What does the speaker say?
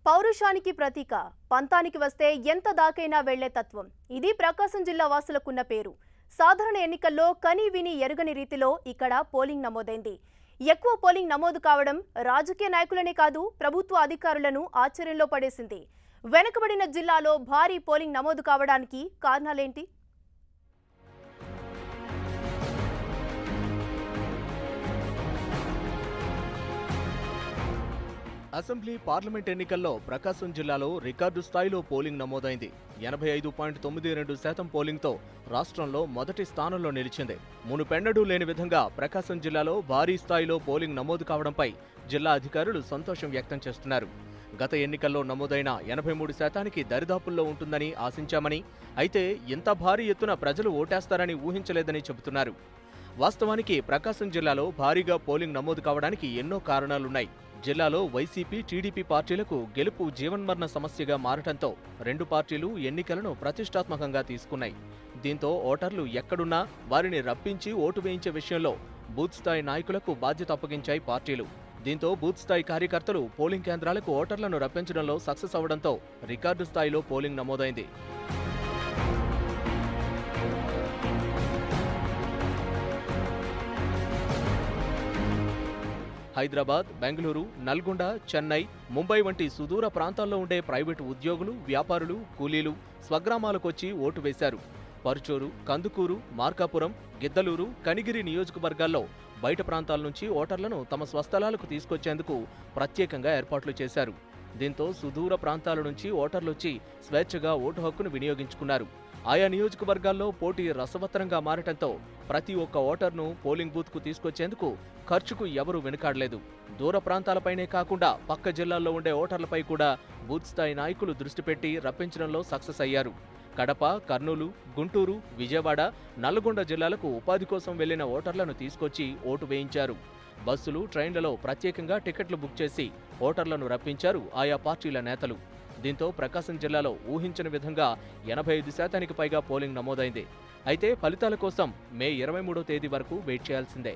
పౌరుషానికి ప్రతీక పంతానికి వస్తే ఎంత దాకైనా వెళ్లే తత్వం ఇది ప్రకాశం జిల్లా వాసులకున్న పేరు. సాధారణ ఎన్నికల్లో కని విని ఎరుగని రీతిలో ఇక్కడ పోలింగ్ నమోదైంది. ఎక్కువ పోలింగ్ నమోదు కావడం రాజకీయ నాయకులనే కాదు ప్రభుత్వ అధికారులను ఆశ్చర్యంలో పడేసింది. వెనుకబడిన జిల్లాలో భారీ పోలింగ్ నమోదు కావడానికి కారణాలేంటి? అసెంబ్లీ పార్లమెంట్ ఎన్నికల్లో ప్రకాశం జిల్లాలో రికార్డు స్థాయిలో పోలింగ్ నమోదైంది. 85.92% పోలింగ్తో రాష్ట్రంలో మొదటి స్థానంలో నిలిచింది. మునుపెన్నడూ లేని విధంగా ప్రకాశం జిల్లాలో భారీ స్థాయిలో పోలింగ్ నమోదు కావడంపై జిల్లా అధికారులు సంతోషం వ్యక్తం చేస్తున్నారు. గత ఎన్నికల్లో నమోదైన 83%కి దరిదాపుల్లో ఉంటుందని ఆశించామని, అయితే ఇంత భారీ ఎత్తున ప్రజలు ఓటేస్తారని ఊహించలేదని చెబుతున్నారు. వాస్తవానికి ప్రకాశం జిల్లాలో భారీగా పోలింగ్ నమోదు కావడానికి ఎన్నో కారణాలున్నాయి. జిల్లాలో వైసీపీ, టీడీపీ పార్టీలకు గెలుపు జీవన్మరణ సమస్యగా మారటంతో రెండు పార్టీలు ఎన్నికలను ప్రతిష్టాత్మకంగా తీసుకున్నాయి. దీంతో ఓటర్లు ఎక్కడున్నా వారిని రప్పించి ఓటు వేయించే విషయంలో బూత్ స్థాయి నాయకులకు బాధ్యత అప్పగించాయి పార్టీలు. దీంతో బూత్ స్థాయి కార్యకర్తలు పోలింగ్ కేంద్రాలకు ఓటర్లను రప్పించడంలో సక్సెస్ అవడంతో రికార్డు స్థాయిలో పోలింగ్ నమోదైంది. హైదరాబాద్, బెంగళూరు, నల్గొండ, చెన్నై, ముంబై వంటి సుదూర ప్రాంతాల్లో ఉండే ప్రైవేటు ఉద్యోగులు, వ్యాపారులు, కూలీలు స్వగ్రామాలకొచ్చి ఓటు వేశారు. పరుచూరు, కందుకూరు, మార్కాపురం, గిద్దలూరు, కనిగిరి నియోజకవర్గాల్లో బయట ప్రాంతాల నుంచి ఓటర్లను తమ స్వస్థలాలకు తీసుకొచ్చేందుకు ప్రత్యేకంగా ఏర్పాట్లు చేశారు. దీంతో సుదూర ప్రాంతాల నుంచి ఓటర్లొచ్చి స్వేచ్ఛగా ఓటు హక్కును వినియోగించుకున్నారు. ఆయా నియోజకవర్గాల్లో పోటీ రసవత్తరంగా మారటంతో ప్రతి ఒక్క ఓటర్ను పోలింగ్ బూత్కు తీసుకొచ్చేందుకు ఖర్చుకు ఎవరూ వెనుకాడలేదు. దూర ప్రాంతాలపైనే కాకుండా పక్క జిల్లాల్లో ఉండే ఓటర్లపై కూడా బూత్ స్థాయి నాయకులు దృష్టి పెట్టి రప్పించడంలో సక్సెస్ అయ్యారు. కడప, కర్నూలు, గుంటూరు, విజయవాడ, నల్గొండ జిల్లాలకు ఉపాధి కోసం వెళ్లిన ఓటర్లను తీసుకొచ్చి ఓటు వేయించారు. బస్సులు, ట్రైన్లలో ప్రత్యేకంగా టికెట్లు బుక్ చేసి ఓటర్లను రప్పించారు ఆయా పార్టీల నేతలు. దీంతో ప్రకాశం జిల్లాలో ఊహించని విధంగా 85%కి పైగా పోలింగ్ నమోదైంది. అయితే ఫలితాల కోసం మే 23వ తేదీ వరకు వెయిట్ చేయాల్సిందే.